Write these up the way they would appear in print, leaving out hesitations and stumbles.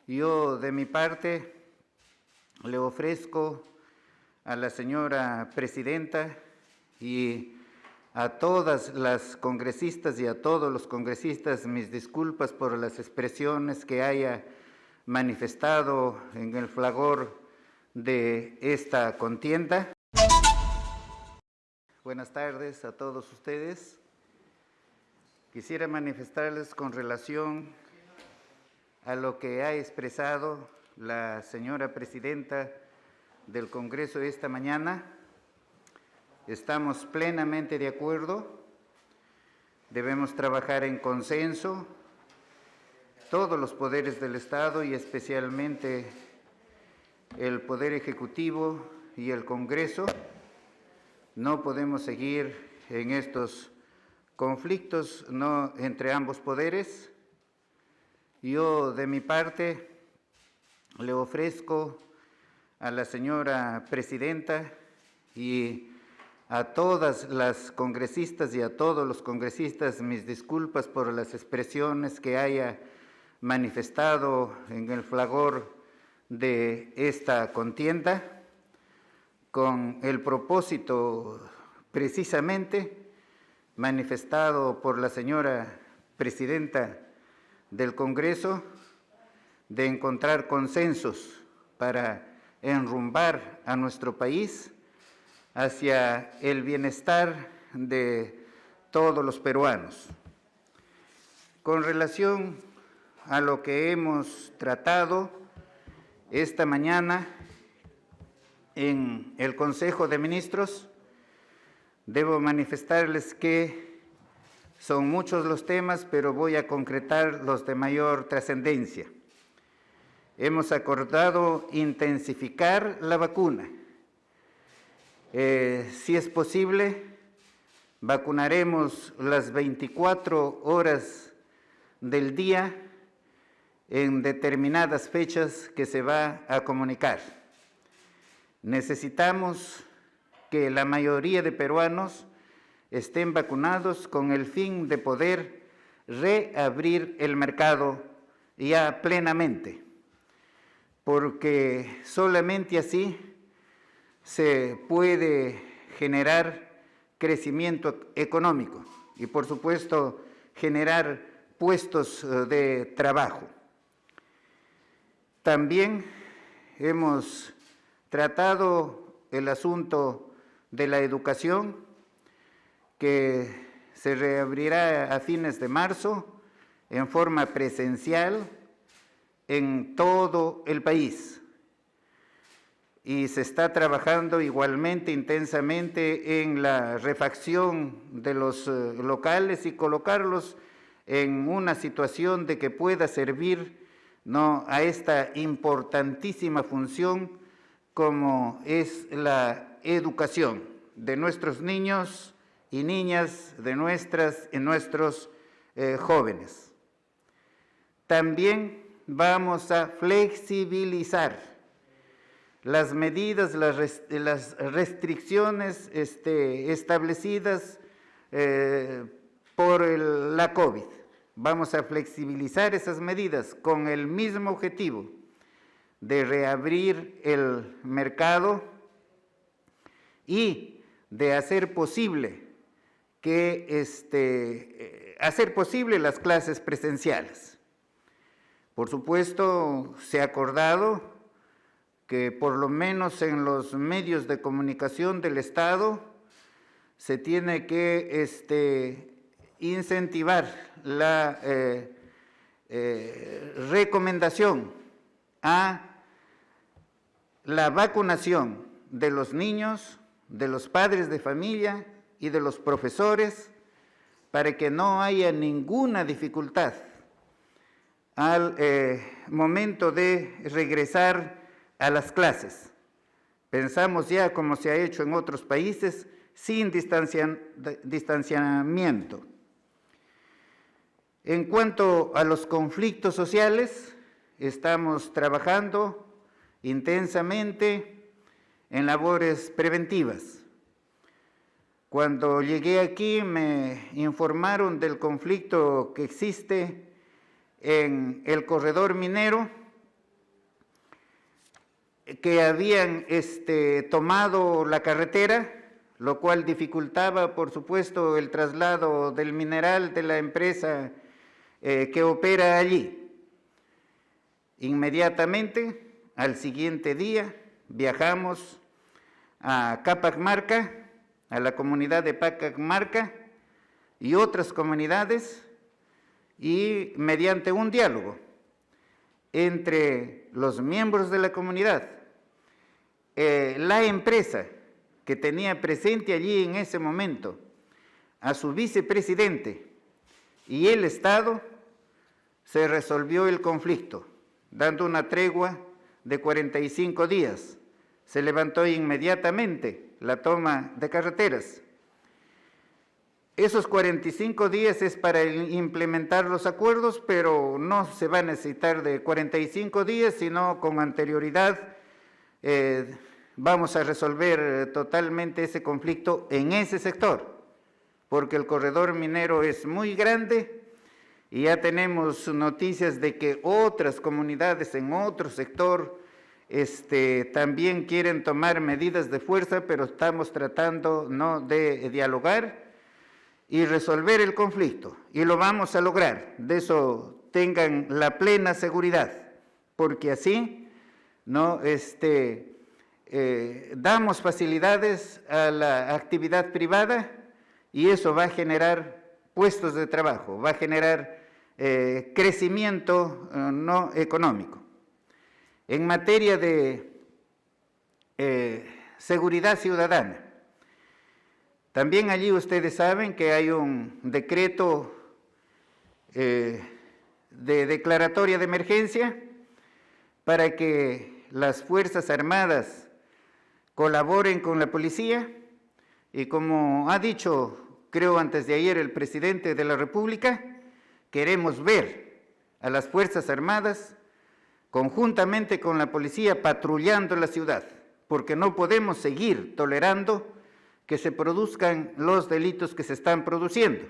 Yo, de mi parte, le ofrezco a la señora presidenta y a todas las congresistas y a todos los congresistas mis disculpas por las expresiones que haya manifestado en el fragor de esta contienda. Buenas tardes a todos ustedes. Quisiera manifestarles con relación a lo que ha expresado la señora presidenta del Congreso esta mañana. Estamos plenamente de acuerdo. Debemos trabajar en consenso, todos los poderes del Estado y especialmente el Poder Ejecutivo y el Congreso. No podemos seguir en estos conflictos entre ambos poderes. Yo, de mi parte, le ofrezco a la señora presidenta y a todas las congresistas y a todos los congresistas mis disculpas por las expresiones que haya manifestado en el fragor de esta contienda, con el propósito precisamente manifestado por la señora presidenta del Congreso de encontrar consensos para enrumbar a nuestro país hacia el bienestar de todos los peruanos. Con relación a lo que hemos tratado esta mañana en el Consejo de Ministros, debo manifestarles que son muchos los temas, pero voy a concretar los de mayor trascendencia. Hemos acordado intensificar la vacuna. Si es posible, vacunaremos las 24 horas del día en determinadas fechas que se va a comunicar. Necesitamos que la mayoría de peruanos estén vacunados con el fin de poder reabrir el mercado ya plenamente, porque solamente así se puede generar crecimiento económico y, por supuesto, generar puestos de trabajo. También hemos tratado el asunto de la educación, que se reabrirá a fines de marzo en forma presencial en todo el país. Y se está trabajando igualmente intensamente en la refacción de los locales y colocarlos en una situación de que pueda servir a esta importantísima función como es la educación de nuestros niños y niñas, de nuestras y nuestros jóvenes. También vamos a flexibilizar las medidas, las restricciones establecidas por la COVID. Vamos a flexibilizar esas medidas con el mismo objetivo de reabrir el mercado y de hacer posible las clases presenciales. Por supuesto, se ha acordado que por lo menos en los medios de comunicación del Estado se tiene que incentivar la recomendación a la vacunación de los niños, de los padres de familia y de los profesores, para que no haya ninguna dificultad al momento de regresar a las clases. Pensamos ya, como se ha hecho en otros países, sin distanciamiento. En cuanto a los conflictos sociales, estamos trabajando intensamente en labores preventivas. Cuando llegué aquí me informaron del conflicto que existe en el corredor minero que habían tomado la carretera, lo cual dificultaba, por supuesto, el traslado del mineral de la empresa que opera allí. Inmediatamente, al siguiente día, viajamos a Capamarca, a la comunidad de Capamarca y otras comunidades, y mediante un diálogo entre los miembros de la comunidad, la empresa que tenía presente allí en ese momento a su vicepresidente y el Estado, se resolvió el conflicto, dando una tregua de 45 días. Se levantó inmediatamente la toma de carreteras. Esos 45 días es para implementar los acuerdos, pero no se va a necesitar de 45 días, sino con anterioridad vamos a resolver totalmente ese conflicto en ese sector, porque el corredor minero es muy grande y ya tenemos noticias de que otras comunidades en otro sector también quieren tomar medidas de fuerza, pero estamos tratando de dialogar y resolver el conflicto, y lo vamos a lograr, de eso tengan la plena seguridad, porque así damos facilidades a la actividad privada y eso va a generar puestos de trabajo, va a generar crecimiento no económico. En materia de seguridad ciudadana, también allí ustedes saben que hay un decreto de declaratoria de emergencia para que las Fuerzas Armadas colaboren con la policía, y como ha dicho, creo antes de ayer, el presidente de la República, queremos ver a las Fuerzas Armadas conjuntamente con la policía patrullando la ciudad, porque no podemos seguir tolerando que se produzcan los delitos que se están produciendo.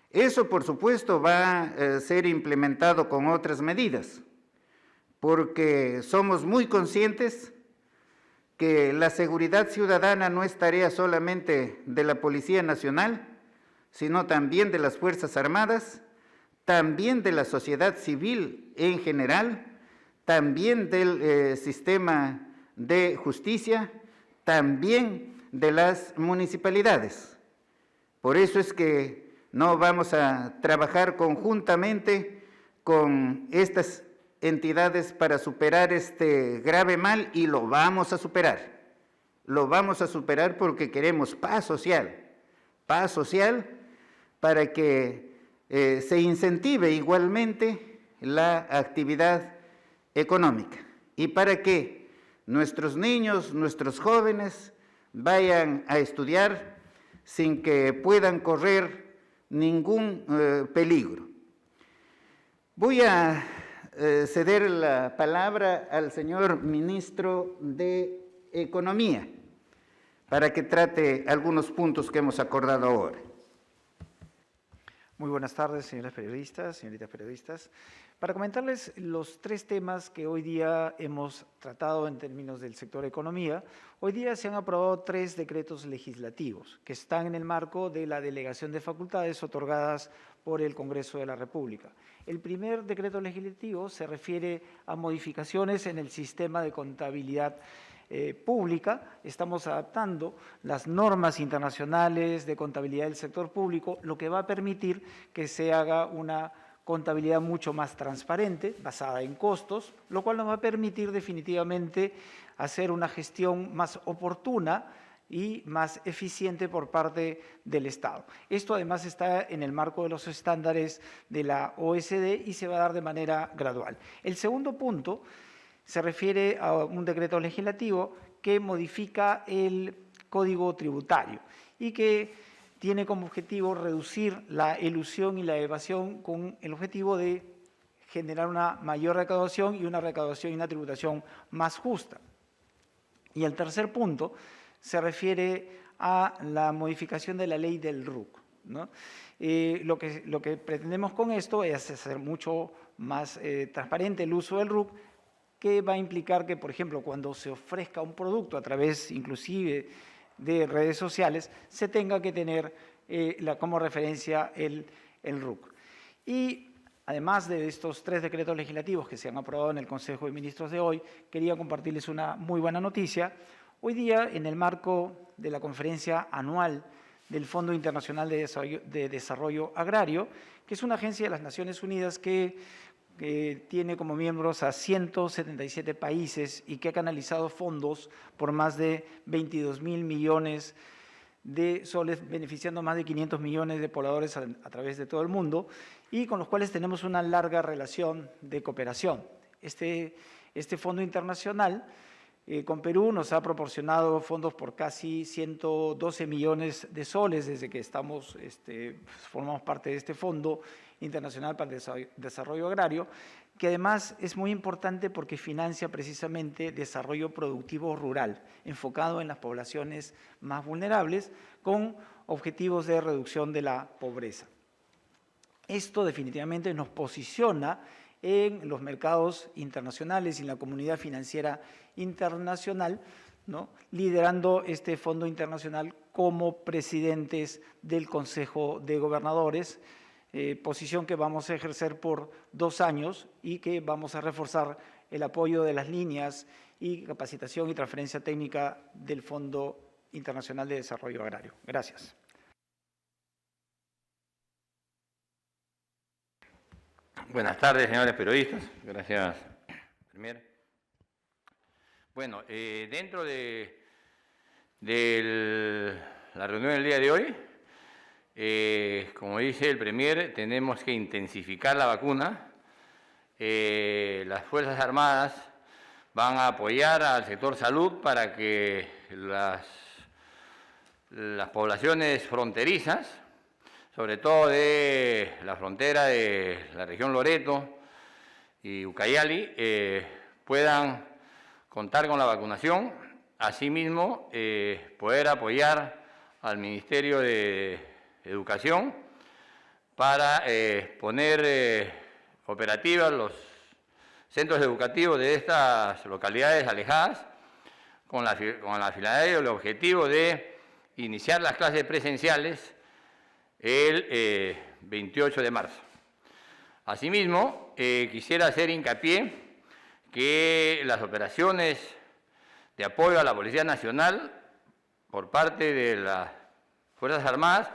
Eso, por supuesto, va a ser implementado con otras medidas, porque somos muy conscientes que la seguridad ciudadana no es tarea solamente de la Policía Nacional, sino también de las Fuerzas Armadas, también de la sociedad civil en general, también del sistema de justicia, también de las municipalidades. Por eso es que no vamos a trabajar conjuntamente con estas entidades para superar este grave mal, y lo vamos a superar. Lo vamos a superar porque queremos paz social para que se incentive igualmente la actividad económica y para que nuestros niños, nuestros jóvenes vayan a estudiar sin que puedan correr ningún peligro. Voy a ceder la palabra al señor ministro de Economía para que trate algunos puntos que hemos acordado ahora. Muy buenas tardes, señores periodistas, señoritas periodistas. Para comentarles los tres temas que hoy día hemos tratado en términos del sector economía, hoy día se han aprobado 3 decretos legislativos que están en el marco de la delegación de facultades otorgadas por el Congreso de la República. El primer decreto legislativo se refiere a modificaciones en el sistema de contabilidad pública. Estamos adaptando las normas internacionales de contabilidad del sector público, lo que va a permitir que se haga una contabilidad mucho más transparente, basada en costos, lo cual nos va a permitir definitivamente hacer una gestión más oportuna y más eficiente por parte del Estado. Esto además está en el marco de los estándares de la OECD y se va a dar de manera gradual. El segundo punto se refiere a un decreto legislativo que modifica el Código Tributario y que tiene como objetivo reducir la elusión y la evasión con el objetivo de generar una mayor recaudación y una recaudación y una tributación más justa. Y el tercer punto se refiere a la modificación de la ley del RUC, ¿no? Lo que pretendemos con esto es hacer mucho más transparente el uso del RUC, que va a implicar que, por ejemplo, cuando se ofrezca un producto a través inclusive de redes sociales, se tenga que tener como referencia el RUC. Y además de estos 3 decretos legislativos que se han aprobado en el Consejo de Ministros de hoy, quería compartirles una muy buena noticia. Hoy día, en el marco de la conferencia anual del Fondo Internacional de Desarrollo Agrario, que es una agencia de las Naciones Unidas que tiene como miembros a 177 países y que ha canalizado fondos por más de 22.000 millones de soles, beneficiando a más de 500 millones de pobladores a través de todo el mundo y con los cuales tenemos una larga relación de cooperación. Este fondo internacional con Perú nos ha proporcionado fondos por casi 112 millones de soles desde que formamos parte de este Fondo Internacional para el Desarrollo Agrario, que además es muy importante porque financia precisamente desarrollo productivo rural, enfocado en las poblaciones más vulnerables, con objetivos de reducción de la pobreza. Esto definitivamente nos posiciona en los mercados internacionales y en la comunidad financiera internacional, ¿no?, liderando este fondo internacional como presidentes del Consejo de Gobernadores, posición que vamos a ejercer por 2 años y que vamos a reforzar el apoyo de las líneas y capacitación y transferencia técnica del Fondo Internacional de Desarrollo Agrario. Gracias. Buenas tardes, señores periodistas. Gracias, Premier. Bueno, dentro de la reunión del día de hoy, como dice el Premier, tenemos que intensificar la vacuna. Las Fuerzas Armadas van a apoyar al sector salud para que las poblaciones fronterizas, sobre todo de la frontera de la región Loreto y Ucayali, puedan contar con la vacunación. Asimismo, poder apoyar al Ministerio de Educación para poner operativas los centros educativos de estas localidades alejadas con la finalidad y el objetivo de iniciar las clases presenciales el 28 de marzo. Asimismo, quisiera hacer hincapié que las operaciones de apoyo a la Policía Nacional por parte de las Fuerzas Armadas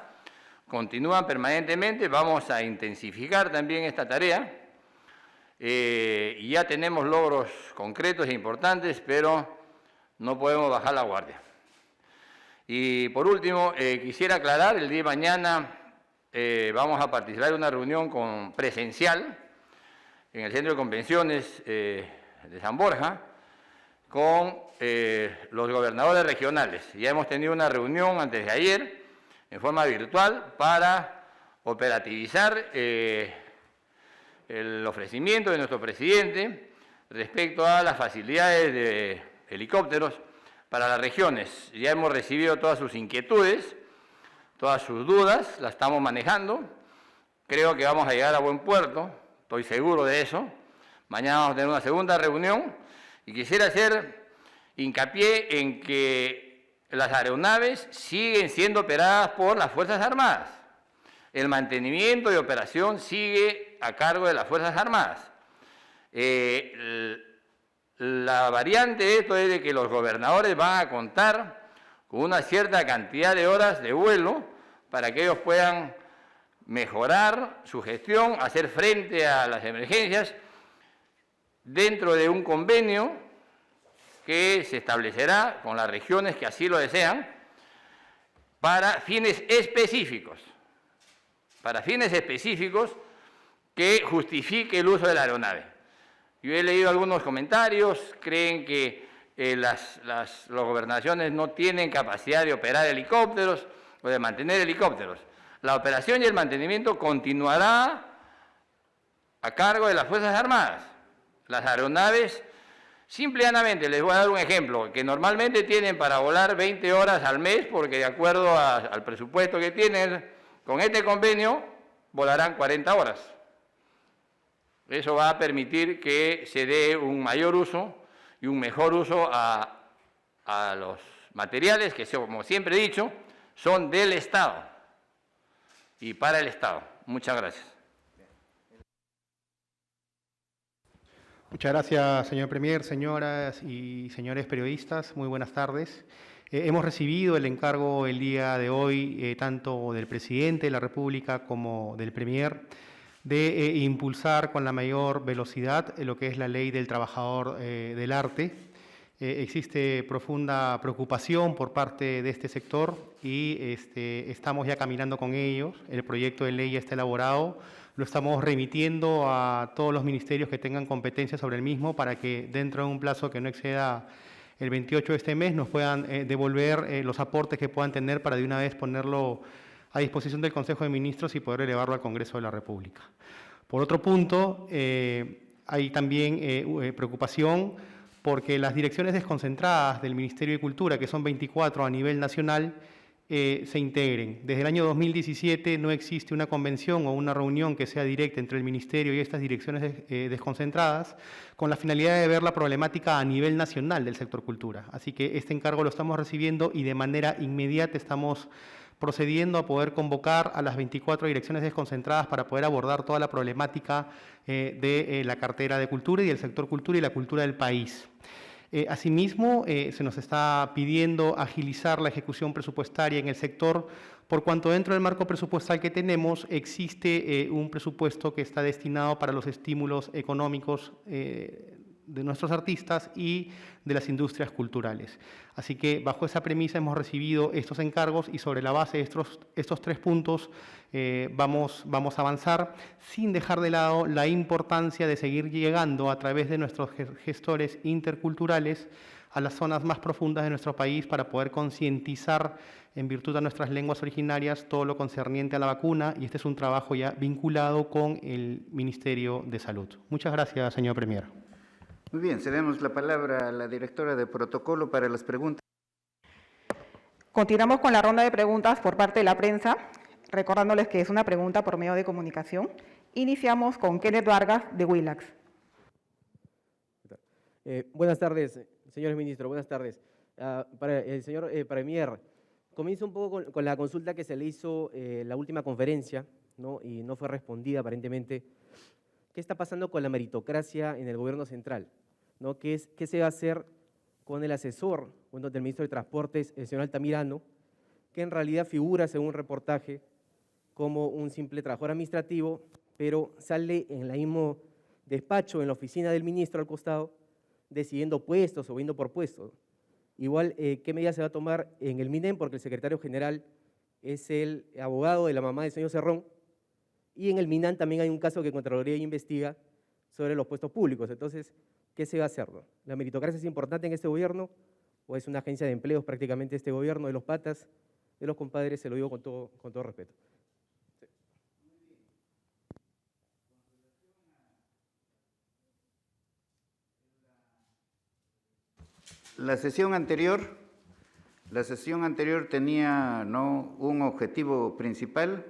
continúan permanentemente. Vamos a intensificar también esta tarea. Y ya tenemos logros concretos e importantes, pero no podemos bajar la guardia. Y por último, quisiera aclarar, el día de mañana vamos a participar en una reunión presencial en el Centro de Convenciones de San Borja con los gobernadores regionales. Ya hemos tenido una reunión antes de ayer en forma virtual para operativizar el ofrecimiento de nuestro presidente respecto a las facilidades de helicópteros para las regiones. Ya hemos recibido todas sus inquietudes, todas sus dudas, las estamos manejando. Creo que vamos a llegar a buen puerto, estoy seguro de eso. Mañana vamos a tener una segunda reunión y quisiera hacer hincapié en que las aeronaves siguen siendo operadas por las Fuerzas Armadas. El mantenimiento y operación sigue a cargo de las Fuerzas Armadas. La variante de esto es de que los gobernadores van a contar con una cierta cantidad de horas de vuelo para que ellos puedan mejorar su gestión, hacer frente a las emergencias dentro de un convenio que se establecerá con las regiones que así lo desean para fines específicos. Para fines específicos que justifique el uso de la aeronave. Yo he leído algunos comentarios, creen que las gobernaciones no tienen capacidad de operar helicópteros o de mantener helicópteros. La operación y el mantenimiento continuará a cargo de las Fuerzas Armadas. Las aeronaves, simplemente les voy a dar un ejemplo, que normalmente tienen para volar 20 horas al mes, porque de acuerdo al presupuesto que tienen, con este convenio volarán 40 horas. Eso va a permitir que se dé un mayor uso y un mejor uso a los materiales que, como siempre he dicho, son del Estado y para el Estado. Muchas gracias. Muchas gracias, señor Premier, señoras y señores periodistas. Muy buenas tardes. Hemos recibido el encargo el día de hoy, tanto del presidente de la República como del Premier, de impulsar con la mayor velocidad lo que es la ley del trabajador del arte. Existe profunda preocupación por parte de este sector y estamos ya caminando con ellos. El proyecto de ley ya está elaborado. Lo estamos remitiendo a todos los ministerios que tengan competencia sobre el mismo para que dentro de un plazo que no exceda el 28 de este mes nos puedan devolver los aportes que puedan tener para de una vez ponerlo a disposición del Consejo de Ministros y poder elevarlo al Congreso de la República. Por otro punto, hay también preocupación porque las direcciones desconcentradas del Ministerio de Cultura, que son 24 a nivel nacional, se integren. Desde el año 2017 no existe una convención o una reunión que sea directa entre el Ministerio y estas direcciones desconcentradas con la finalidad de ver la problemática a nivel nacional del sector cultura. Así que este encargo lo estamos recibiendo y de manera inmediata estamos procediendo a poder convocar a las 24 direcciones desconcentradas para poder abordar toda la problemática de la cartera de cultura y del sector cultura y la cultura del país. Asimismo, se nos está pidiendo agilizar la ejecución presupuestaria en el sector, por cuanto dentro del marco presupuestal que tenemos existe un presupuesto que está destinado para los estímulos económicos de nuestros artistas y de las industrias culturales. Así que bajo esa premisa hemos recibido estos encargos y sobre la base de estos 3 puntos vamos a avanzar sin dejar de lado la importancia de seguir llegando a través de nuestros gestores interculturales a las zonas más profundas de nuestro país para poder concientizar en virtud de nuestras lenguas originarias todo lo concerniente a la vacuna y este es un trabajo ya vinculado con el Ministerio de Salud. Muchas gracias, señor Premier. Muy bien, cedemos la palabra a la directora de protocolo para las preguntas. Continuamos con la ronda de preguntas por parte de la prensa, recordándoles que es una pregunta por medio de comunicación. Iniciamos con Kenneth Vargas, de Willax. Buenas tardes, señores ministros, buenas tardes. Para el señor Premier, comienzo un poco con la consulta que se le hizo la última conferencia, ¿no? Y no fue respondida aparentemente. ¿Qué está pasando con la meritocracia en el gobierno central? ¿No? ¿Qué se va a hacer con el asesor del ministro de Transportes, el señor Altamirano, que en realidad figura, según un reportaje, como un simple trabajador administrativo, pero sale en el mismo despacho, en la oficina del ministro al costado, decidiendo puestos o viendo por puestos? Igual, ¿qué medidas se va a tomar en el MINEM? Porque el secretario general es el abogado de la mamá del señor Cerrón, y en el MINAN también hay un caso que Contraloría investiga sobre los puestos públicos. Entonces, ¿qué se va a hacer? ¿La meritocracia es importante en este gobierno o es una agencia de empleos prácticamente este gobierno de los patas, de los compadres? Se lo digo con todo respeto. La sesión anterior tenía un objetivo principal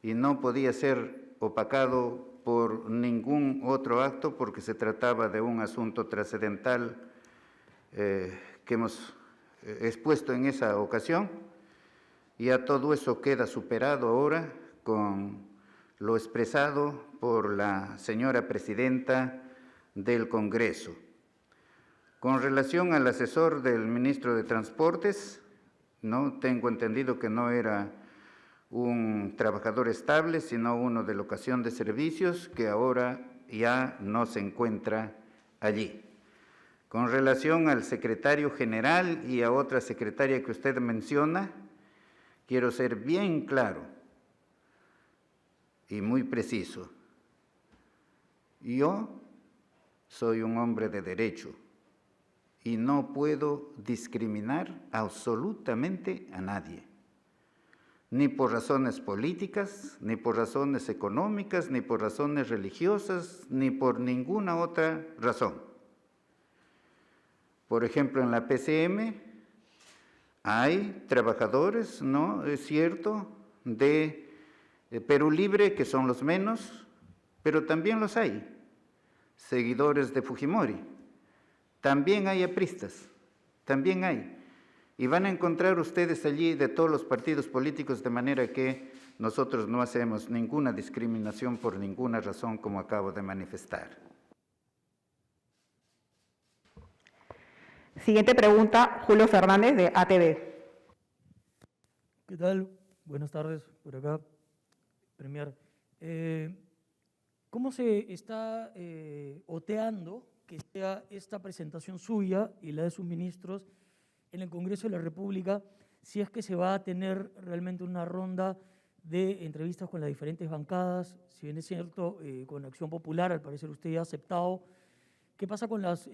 y no podía ser opacado por ningún otro acto porque se trataba de un asunto trascendental que hemos expuesto en esa ocasión. Ya todo eso queda superado ahora con lo expresado por la señora presidenta del Congreso. Con relación al asesor del ministro de Transportes, no tengo entendido que no era un trabajador estable, sino uno de locación de servicios que ahora ya no se encuentra allí. Con relación al secretario general y a otra secretaria que usted menciona, quiero ser bien claro y muy preciso. Yo soy un hombre de derecho y no puedo discriminar absolutamente a nadie, ni por razones políticas, ni por razones económicas, ni por razones religiosas, ni por ninguna otra razón. Por ejemplo, en la PCM hay trabajadores, ¿no? Es cierto, de Perú Libre, que son los menos, pero también los hay. seguidores de Fujimori, también hay apristas, también hay. Y van a encontrar ustedes allí de todos los partidos políticos, de manera que nosotros no hacemos ninguna discriminación por ninguna razón, como acabo de manifestar. Siguiente pregunta, Julio Fernández, de ATV. ¿Qué tal? Buenas tardes, por acá, Premier. ¿Cómo se está oteando que sea esta presentación suya y la de sus ministros en el Congreso de la República, si es que se va a tener realmente una ronda de entrevistas con las diferentes bancadas? Si bien es cierto, con Acción Popular, al parecer usted ya ha aceptado. ¿Qué pasa con las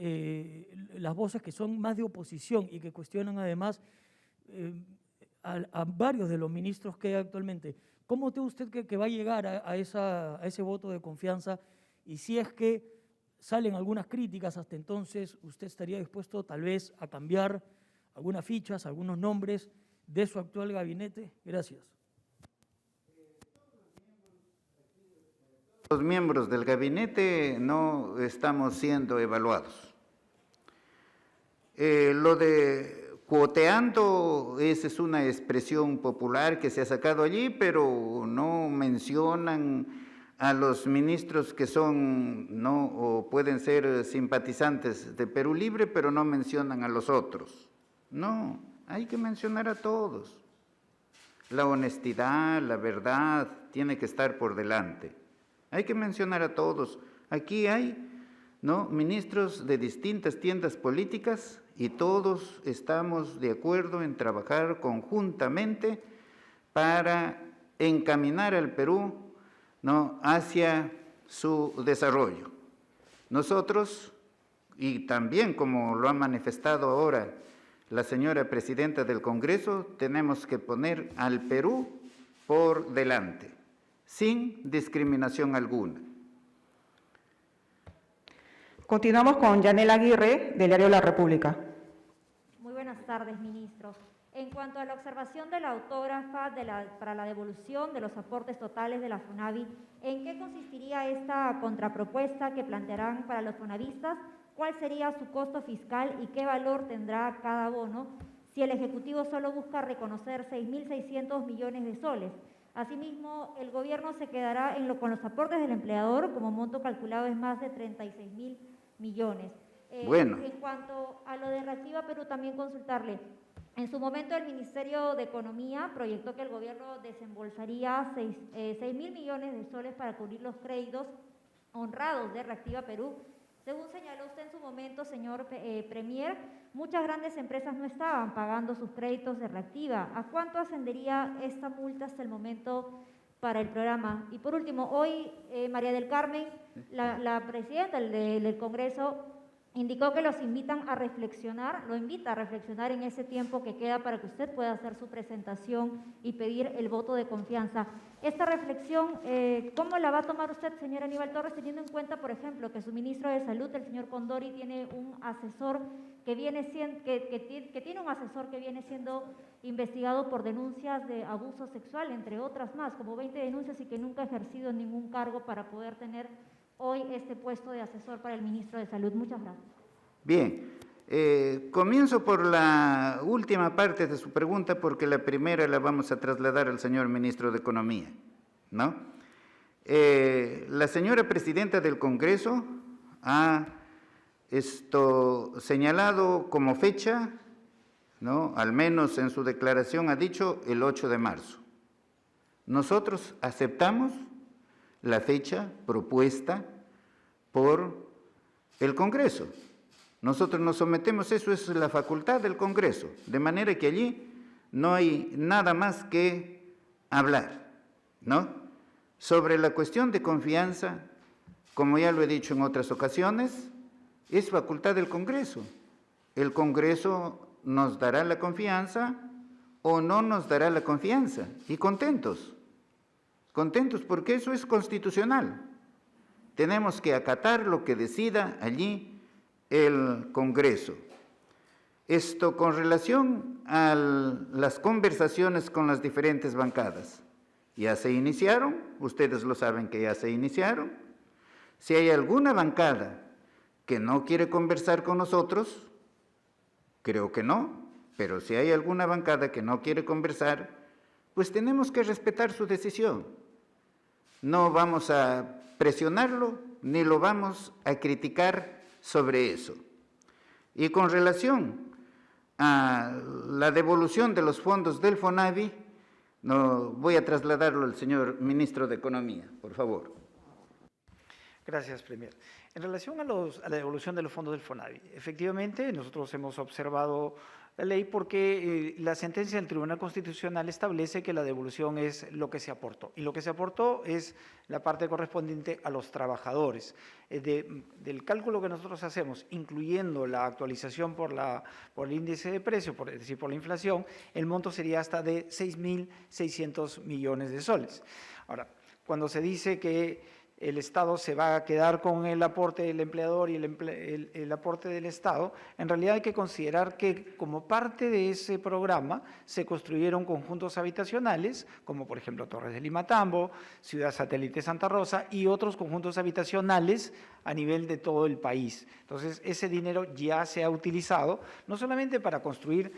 voces que son más de oposición y que cuestionan además a varios de los ministros que hay actualmente? ¿Cómo cree usted que va a llegar a ese voto de confianza? Y si es que salen algunas críticas hasta entonces, ¿usted estaría dispuesto tal vez a cambiar algunas fichas, algunos nombres de su actual gabinete? Gracias. Los miembros del gabinete no estamos siendo evaluados. Lo de cuoteando, esa es una expresión popular que se ha sacado allí, pero no mencionan a los ministros que son, no, o pueden ser simpatizantes de Perú Libre, pero no mencionan a los otros. No, hay que mencionar a todos. La honestidad, la verdad, tiene que estar por delante. Hay que mencionar a todos. Aquí hay, ¿no?, ministros de distintas tiendas políticas y todos estamos de acuerdo en trabajar conjuntamente para encaminar al Perú, ¿no?, hacia su desarrollo. Nosotros, y también como lo ha manifestado ahora la señora presidenta del Congreso, tenemos que poner al Perú por delante, sin discriminación alguna. Continuamos con Yanela Aguirre, del diario La República. Muy buenas tardes, ministro. En cuanto a la observación de la autógrafa para la devolución de los aportes totales de la FONAVI, ¿en qué consistiría esta contrapropuesta que plantearán para los fonavistas? ¿Cuál sería su costo fiscal y qué valor tendrá cada bono si el Ejecutivo solo busca reconocer 6.600 millones de soles? Asimismo, el gobierno se quedará con los aportes del empleador, como monto calculado es más de 36.000 millones. Bueno. En cuanto a lo de Reactiva Perú, también consultarle. En su momento, el Ministerio de Economía proyectó que el gobierno desembolsaría 6.000 millones de soles para cubrir los créditos honrados de Reactiva Perú. Según señaló usted en su momento, señor Premier, muchas grandes empresas no estaban pagando sus créditos de Reactiva. ¿A cuánto ascendería esta multa hasta el momento para el programa? Y por último, hoy María del Carmen, la presidenta del Congreso, indicó que los invitan a reflexionar, lo invita a reflexionar en ese tiempo que queda para que usted pueda hacer su presentación y pedir el voto de confianza. Esta reflexión, ¿cómo la va a tomar usted, señor Aníbal Torres, teniendo en cuenta, por ejemplo, que su ministro de Salud, el señor Condori, tiene un asesor que viene siendo investigado por denuncias de abuso sexual, entre otras más, como 20 denuncias, y que nunca ha ejercido ningún cargo para poder tener hoy este puesto de asesor para el ministro de Salud? Muchas gracias. Bien, comienzo por la última parte de su pregunta, porque la primera la vamos a trasladar al señor ministro de Economía, ¿no? La señora presidenta del Congreso ha señalado como fecha, ¿no?, al menos en su declaración ha dicho el 8 de marzo. Nosotros aceptamos la fecha propuesta por el Congreso. Nosotros nos sometemos, eso es la facultad del Congreso, de manera que allí no hay nada más que hablar, ¿no? Sobre la cuestión de confianza, como ya lo he dicho en otras ocasiones, es facultad del Congreso. El Congreso nos dará la confianza o no nos dará la confianza, y contentos porque eso es constitucional. Tenemos que acatar lo que decida allí el Congreso. Esto con relación a las conversaciones con las diferentes bancadas. Ya se iniciaron, ustedes lo saben que ya se iniciaron. Si hay alguna bancada que no quiere conversar con nosotros, creo que no, pero si hay alguna bancada que no quiere conversar, pues tenemos que respetar su decisión. No vamos a presionarlo ni lo vamos a criticar sobre eso. Y con relación a la devolución de los fondos del FONAVI, no, voy a trasladarlo al señor ministro de Economía, por favor. Gracias, Premier. En relación a la devolución de los fondos del FONAVI, efectivamente nosotros hemos observado la ley porque la sentencia del Tribunal Constitucional establece que la devolución es lo que se aportó. Y lo que se aportó es la parte correspondiente a los trabajadores. Del cálculo que nosotros hacemos, incluyendo la actualización por el índice de precio, es decir, por la inflación, el monto sería hasta de 6.600 millones de soles. Ahora, cuando se dice que el Estado se va a quedar con el aporte del empleador y el aporte del Estado, en realidad hay que considerar que como parte de ese programa se construyeron conjuntos habitacionales, como por ejemplo Torres de Limatambo, Ciudad Satélite Santa Rosa y otros conjuntos habitacionales a nivel de todo el país. Entonces, ese dinero ya se ha utilizado no solamente para construir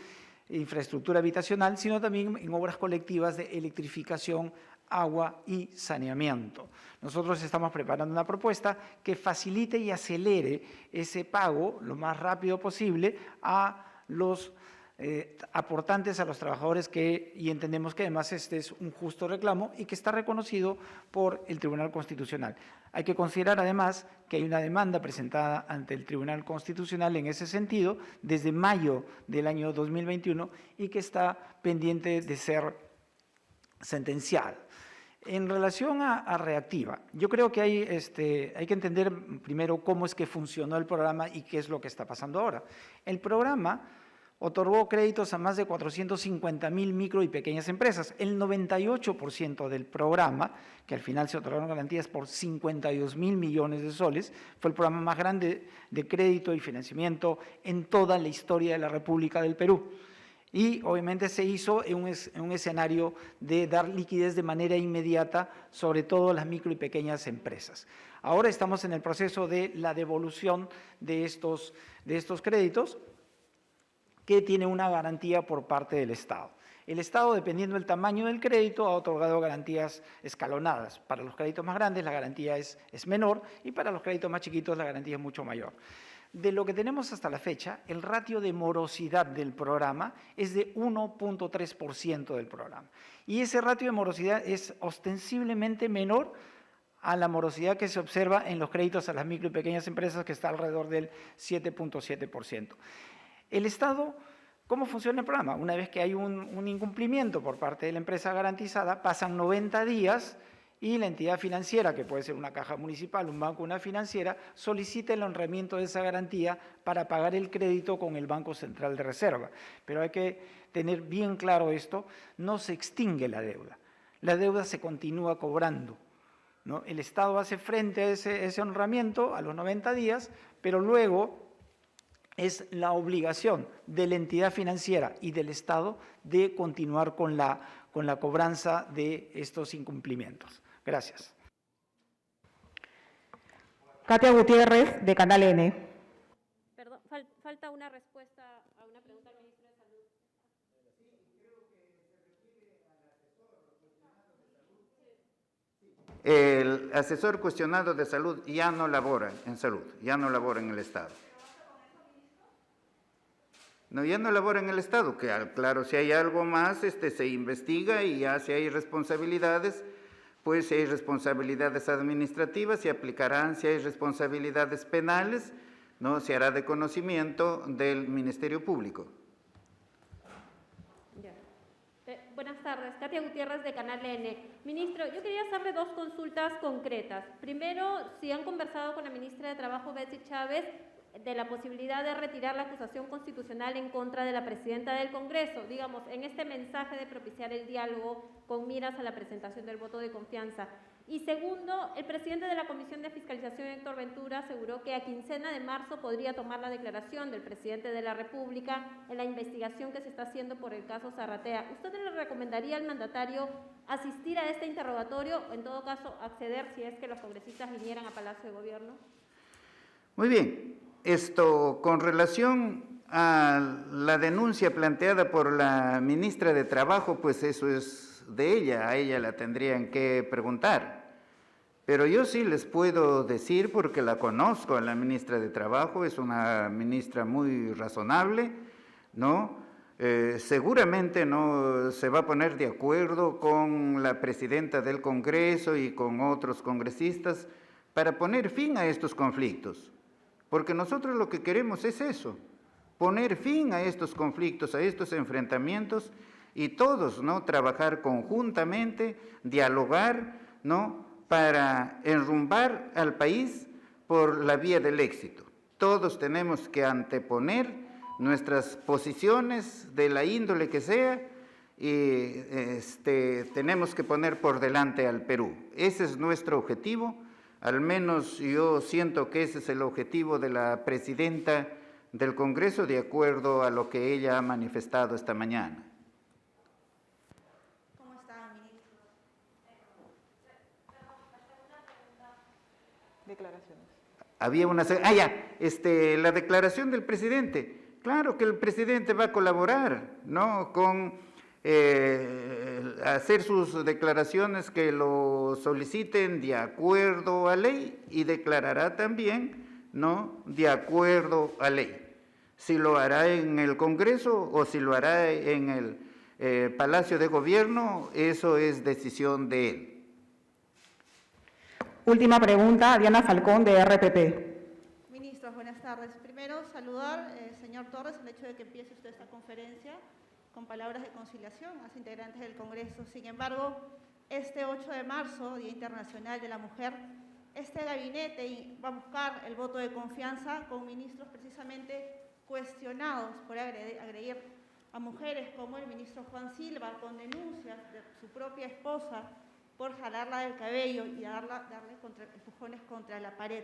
infraestructura habitacional, sino también en obras colectivas de electrificación, agua y saneamiento. Nosotros estamos preparando una propuesta que facilite y acelere ese pago lo más rápido posible a los aportantes, a los trabajadores y entendemos que además este es un justo reclamo y que está reconocido por el Tribunal Constitucional. Hay que considerar además que hay una demanda presentada ante el Tribunal Constitucional en ese sentido desde mayo del año 2021 y que está pendiente de ser sentenciada. En relación a Reactiva, yo creo que hay que entender primero cómo es que funcionó el programa y qué es lo que está pasando ahora. El programa otorgó créditos a más de 450.000 micro y pequeñas empresas. El 98% del programa, que al final se otorgaron garantías por 52.000 millones de soles, fue el programa más grande de crédito y financiamiento en toda la historia de la República del Perú. Y obviamente se hizo en un escenario de dar liquidez de manera inmediata, sobre todo a las micro y pequeñas empresas. Ahora estamos en el proceso de la devolución de estos créditos, que tiene una garantía por parte del Estado. El Estado, dependiendo del tamaño del crédito, ha otorgado garantías escalonadas. Para los créditos más grandes la garantía es menor y para los créditos más chiquitos la garantía es mucho mayor. De lo que tenemos hasta la fecha, el ratio de morosidad del programa es de 1.3% del programa. Y ese ratio de morosidad es ostensiblemente menor a la morosidad que se observa en los créditos a las micro y pequeñas empresas, que está alrededor del 7.7%. El Estado, ¿cómo funciona el programa? Una vez que hay un incumplimiento por parte de la empresa garantizada, pasan 90 días y la entidad financiera, que puede ser una caja municipal, un banco, una financiera, solicita el honramiento de esa garantía para pagar el crédito con el Banco Central de Reserva. Pero hay que tener bien claro esto, no se extingue la deuda se continúa cobrando, ¿no? El Estado hace frente a ese honramiento a los 90 días, pero luego es la obligación de la entidad financiera y del Estado de continuar con la cobranza de estos incumplimientos. Gracias. Katia Gutiérrez, de Canal N. Perdón, falta una respuesta a una pregunta al ministro de Salud. El asesor cuestionado de salud ya no labora en salud, ya no labora en el Estado. No, ya no labora en el Estado, que claro, si hay algo más, se investiga y ya si hay responsabilidades, pues si hay responsabilidades administrativas, se aplicarán, si hay responsabilidades penales, ¿no? Se hará de conocimiento del Ministerio Público. Buenas tardes, Katia Gutiérrez de Canal N. Ministro, yo quería hacerle dos consultas concretas. Primero, si han conversado con la ministra de Trabajo, Betsy Chávez, de la posibilidad de retirar la acusación constitucional en contra de la presidenta del Congreso, digamos, en este mensaje de propiciar el diálogo con miras a la presentación del voto de confianza. Y segundo, el presidente de la Comisión de Fiscalización, Héctor Ventura, aseguró que a quincena de marzo podría tomar la declaración del presidente de la República en la investigación que se está haciendo por el caso Zarratea. ¿Usted le recomendaría al mandatario asistir a este interrogatorio o, en todo caso, acceder si es que los congresistas vinieran a Palacio de Gobierno? Muy bien. Con relación a la denuncia planteada por la ministra de Trabajo, pues eso es de ella, a ella la tendrían que preguntar. Pero yo sí les puedo decir, porque la conozco a la ministra de Trabajo, es una ministra muy razonable, ¿no? Seguramente no se va a poner de acuerdo con la presidenta del Congreso y con otros congresistas para poner fin a estos conflictos. Porque nosotros lo que queremos es eso, poner fin a estos conflictos, a estos enfrentamientos y todos, ¿no?, trabajar conjuntamente, dialogar, ¿no?, para enrumbar al país por la vía del éxito. Todos tenemos que anteponer nuestras posiciones de la índole que sea y tenemos que poner por delante al Perú. Ese es nuestro objetivo, al menos yo siento que ese es el objetivo de la presidenta del Congreso, de acuerdo a lo que ella ha manifestado esta mañana. ¿Cómo está, ministro? Declaraciones. Había una... la declaración del presidente. Claro que el presidente va a colaborar, ¿no?, con hacer sus declaraciones que lo soliciten de acuerdo a ley y declarará también, ¿no?, de acuerdo a ley. Si lo hará en el Congreso o si lo hará en el Palacio de Gobierno, eso es decisión de él. Última pregunta, Diana Falcón, de RPP. Ministros, buenas tardes. Primero, saludar, señor Torres, el hecho de que empiece usted esta conferencia con palabras de conciliación a los integrantes del Congreso. Sin embargo, este 8 de marzo, Día Internacional de la Mujer, este gabinete va a buscar el voto de confianza con ministros precisamente cuestionados por agredir a mujeres, como el ministro Juan Silva, con denuncias de su propia esposa por jalarla del cabello y darle empujones contra la pared.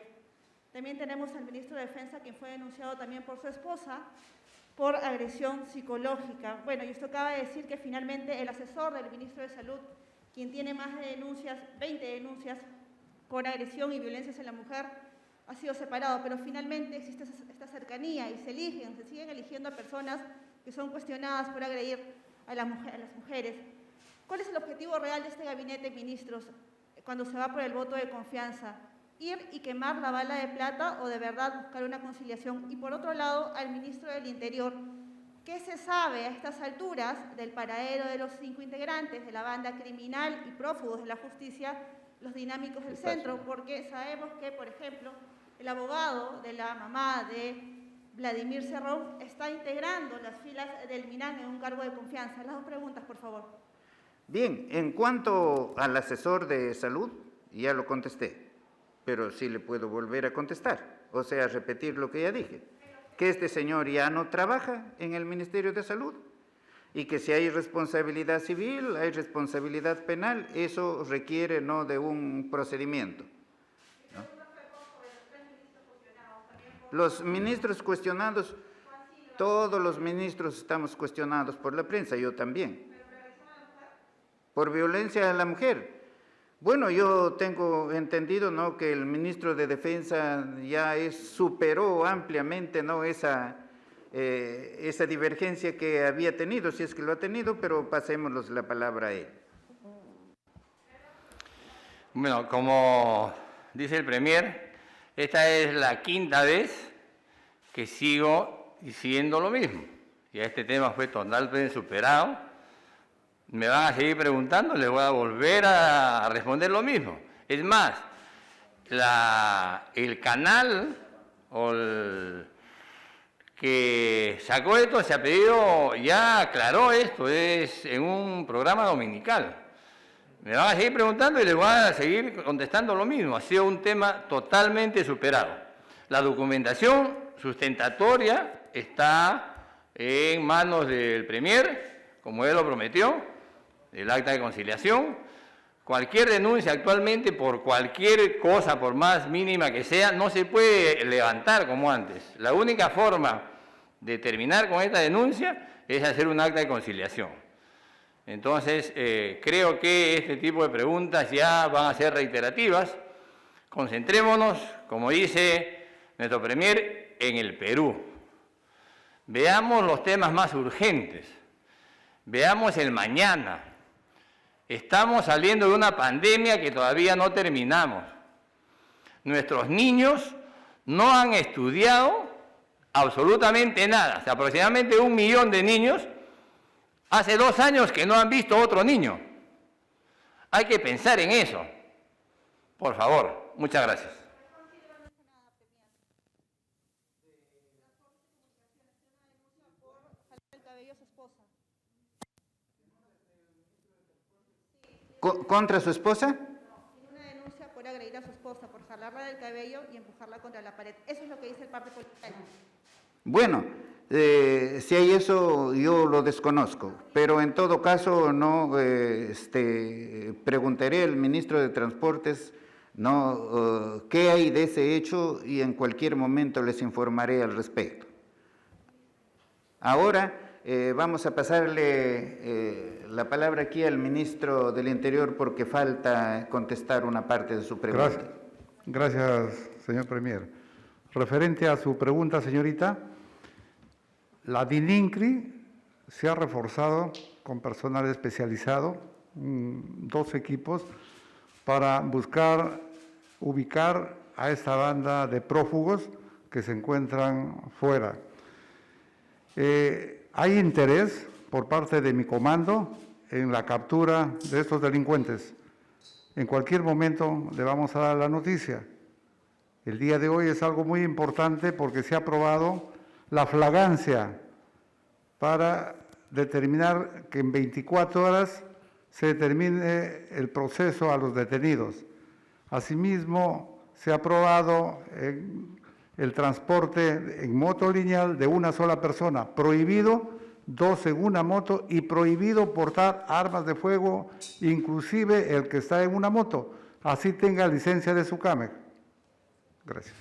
También tenemos al ministro de Defensa, quien fue denunciado también por su esposa por agresión psicológica. Bueno, y esto acaba de decir que finalmente el asesor del ministro de Salud, quien tiene más de 20 denuncias por agresión y violencia hacia la mujer, ha sido separado, pero finalmente existe esta cercanía y se siguen eligiendo a personas que son cuestionadas por agredir a las mujeres. ¿Cuál es el objetivo real de este gabinete, ministros, cuando se va por el voto de confianza? ¿Ir y quemar la bala de plata o de verdad buscar una conciliación? Y por otro lado, al ministro del Interior, ¿qué se sabe a estas alturas del paradero de los 5 integrantes de la banda criminal y prófugos de la justicia, los dinámicos del centro? Porque sabemos que, por ejemplo, el abogado de la mamá de Vladimir Cerrón está integrando las filas del MINAN en un cargo de confianza. Las dos preguntas, por favor. Bien, en cuanto al asesor de salud, ya lo contesté, pero sí le puedo volver a contestar, o sea, repetir lo que ya dije, que este señor ya no trabaja en el Ministerio de Salud y que si hay responsabilidad civil, hay responsabilidad penal, eso requiere, ¿no?, de un procedimiento, ¿no? Los ministros cuestionados, todos los ministros estamos cuestionados por la prensa, yo también. Por violencia a la mujer. Bueno, yo tengo entendido, ¿no?, que el ministro de Defensa ya superó ampliamente, ¿no?, esa divergencia que había tenido, si es que lo ha tenido, pero pasémosle la palabra a él. Bueno, como dice el Premier, esta es la 5ª vez que sigo diciendo lo mismo. Ya este tema fue totalmente superado. Me van a seguir preguntando, les voy a volver a responder lo mismo. Es más, el canal o el que sacó esto, se ha pedido, ya aclaró esto, es en un programa dominical. Me van a seguir preguntando y les voy a seguir contestando lo mismo. Ha sido un tema totalmente superado. La documentación sustentatoria está en manos del Premier, como él lo prometió, el acta de conciliación, Cualquier denuncia actualmente por cualquier cosa, por más mínima que sea, no se puede levantar como antes. La única forma de terminar con esta denuncia es hacer un acta de conciliación. Entonces, creo que este tipo de preguntas ya van a ser reiterativas. Concentrémonos, como dice nuestro Premier, en el Perú. Veamos los temas más urgentes. Veamos el mañana. Estamos saliendo de una pandemia que todavía no terminamos. Nuestros niños no han estudiado absolutamente nada. O sea, aproximadamente 1 millón de niños hace 2 años que no han visto otro niño. Hay que pensar en eso. Por favor, muchas gracias. ¿Contra su esposa? Una denuncia por agredir a su esposa, por jalarla del cabello y empujarla contra la pared. Eso es lo que dice el parte policial. Bueno, si hay eso, yo lo desconozco, pero en todo caso no preguntaré al ministro de Transportes qué hay de ese hecho y en cualquier momento les informaré al respecto. Ahora vamos a pasarle la palabra aquí al ministro del Interior porque falta contestar una parte de su pregunta. Gracias, señor Premier. Referente a su pregunta, señorita, la DININCRI se ha reforzado con personal especializado, 2 equipos, para buscar ubicar a esta banda de prófugos que se encuentran fuera. Hay interés por parte de mi comando en la captura de estos delincuentes. En cualquier momento le vamos a dar la noticia. El día de hoy es algo muy importante porque se ha aprobado la flagrancia para determinar que en 24 horas se determine el proceso a los detenidos. Asimismo, se ha aprobado el transporte en moto lineal de una sola persona, prohibido 2 en una moto y prohibido portar armas de fuego, inclusive el que está en una moto, así tenga licencia de SUCAMEC. Gracias.